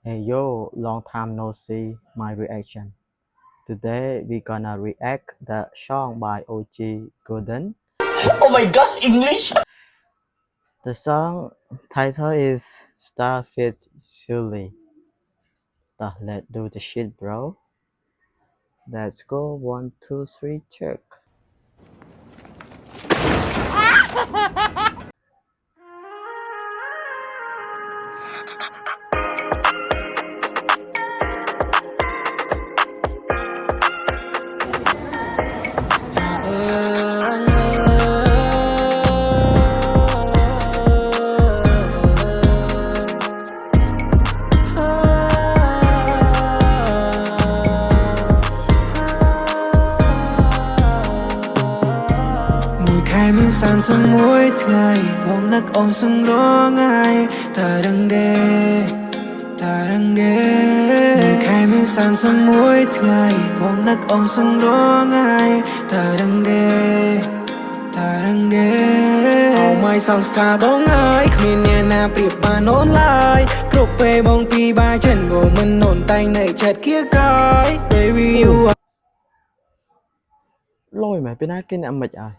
Hey yo, long time no see, my reaction. Today we gonna react the song by OG Golden. Oh my god, English! The song title is Starfit Shirley. Let's do the shit, bro. Let's go 1, 2, 3, check. Mình sẵn sàng mỗi ngày bóng nắc ôm sông rõ ngay ta đang mùi khai mình sẵn sàng mỗi ngày bóng nắc ôm sông rõ ngay ta đang ao mai song xa bóng ai mình nhà na priệp mà nôn lại cục về bóng pi ba chân của mình nôn tay này chật kia cái baby you are Lôi mày bên ai cái này mệt ai?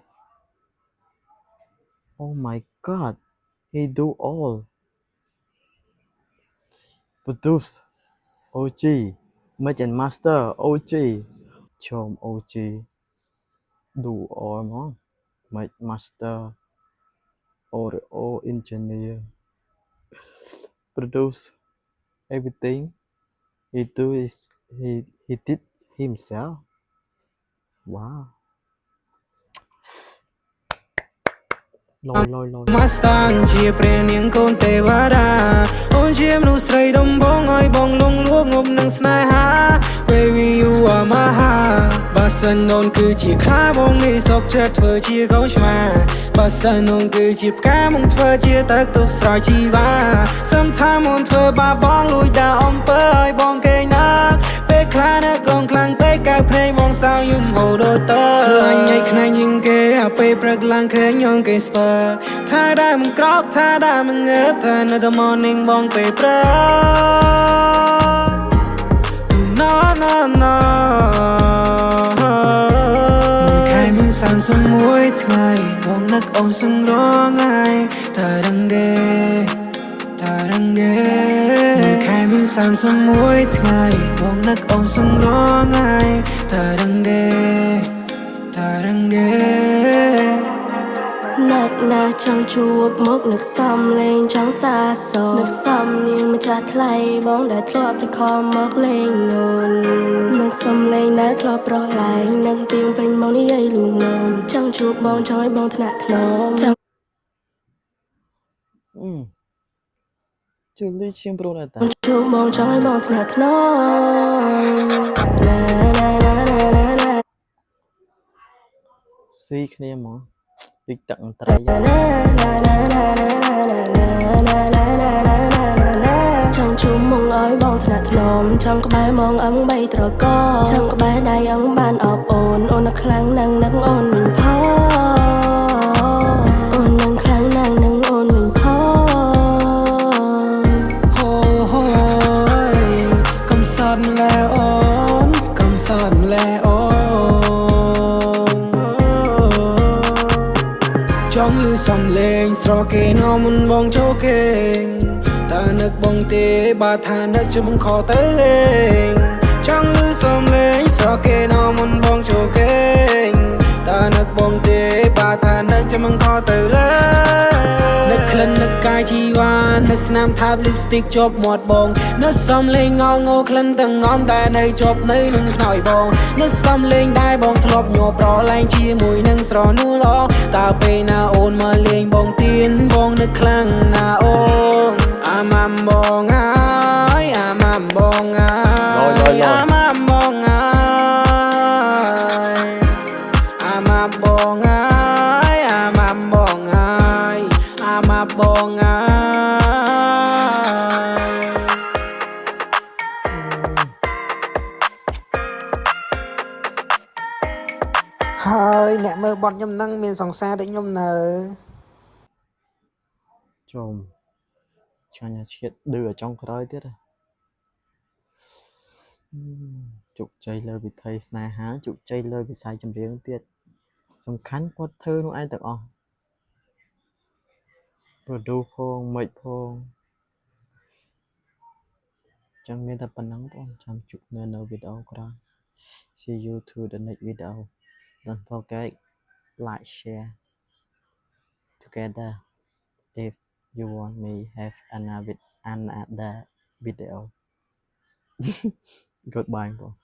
Oh my god, he do all. Produce OG, Mix and Master OG. Chom OG do all món. Mix Master Audio engineer produce everything he do is he did himself. Wow. Lôi Mustang chia pre nieng con te vada on chiem nu stray dom bong oi bong lung luộc ngộp nâng snai ha baby you are my heart បើសិនអូនគឺជាខ្លាបងនេះសោកចិត្តធ្វើជាកូនឆ្មាបើសិនអូនគឺជាផ្កាមកធ្វើជាទឹកទុកស្រោចជីវ៉ា Sometimes អូនធ្វើបាបបងលួចដាក់អំពើឲ្យបងកេងណាពេលខ្លះនៅកងខ្លាំងពេកកៅភ្នែកបងសៅយំហូរដូចតើអញញ៉ៃខ្នែងជាងគេអាពេលព្រឹកឡើងឃើញញងគេស្ពើថាដែរមិនក្រោកថាដែរមិនងើបថានៅតែ morning បងពេលព្រឹក No no no មួយខែមាន31ថ្ងៃបងនឹកអូនសឹងរងថ្ងៃតាដឹងទេមួយខែមាន31ថ្ងៃបងនឹកអូនសឹងរងថ្ងៃតាដឹងទេ នឹកណាស់ចង់ជួបមុខនឹកសំលេងចង់សាសរនឹកសំនៀងម្ចាស់ថ្លៃបងដែលធ្លាប់តែខំមកលេងងន់នឹកសំលេងដែលធ្លាប់ប្រឡែងនឹកទៀងពេញមកនិយាយលួងលោមចង់ជួបបងចង់ឲ្យបងថ្នាក់ថ្នមចង់ជួយលេងជាងប្រូនតាជួបបងចង់ឲ្យបងថ្នាក់ថ្នមស៊ីគ្នាហ្មងពីទឹកអន្ត្រីចង់ជុំមកឲ្យបងថ្នាក់ថ្នមចង់ក្បែរមកអឹងបីត្រកចង់ក្បែរដៃអឹងបានអបអូនអូនខ្លាំងណាស់នឹងអូនវិញផងអូននឹងខ្លាំងណាស់នឹងអូនវិញផងហូហូកំសត់ម្លែអូនកំសត់ម្លែអូនចង់លឺសំលេងស្រគេនមុនបងចូលគេងតើនឹកបងទេបើថានឹកជិះបងខទៅលេងចង់លឺសំលេងស្រគេនមុនបងចូលគេងតើនឹកបងទេបើថានឹកជិះបងខទៅលេងនឹកក្លិននឹកកាយជីវ៉ានឹកស្នាមថាប lipstick ជាប់មាត់បងនឹកសំលេងងងោក្លិនទាំងងំតែនៅជាប់នៅនឹងខ្នើយបងនឹកសំលេងដែរបងធ្លាប់ញ័រប្រឡែងជាមួយនឹងស្រនួលល្អតើពេលណាអូនមកលេងបងទៀនបងនឹកខ្លាំងណាស់អូនអាម៉ាំបងអើយអាម៉ាំបងអើយអាម៉ាំបងអើយអាម៉ាំបងអើយអាម៉ាំបងអើយអាម៉ាំបងអើយហើយអ្នកមើលបទខ្ញុំនឹងមានសង្សារដូចខ្ញុំនៅជុំឆ្ងាញ់ឈៀតឌឺở trongក្រោយទៀត ជោគជ័យលើវិថីស្នេហាជោគជ័យលើវិស័យចម្រៀងទៀតសំខាន់គាត់ធ្វើនោះឯងទាំងអស់ produce ផងមិចផងចឹងមានតែប៉ុណ្ណឹងបងចាំជួបនៅវីដេអូក្រោយ see you to the next video don't forget like share together if you want me have another video goodbye បង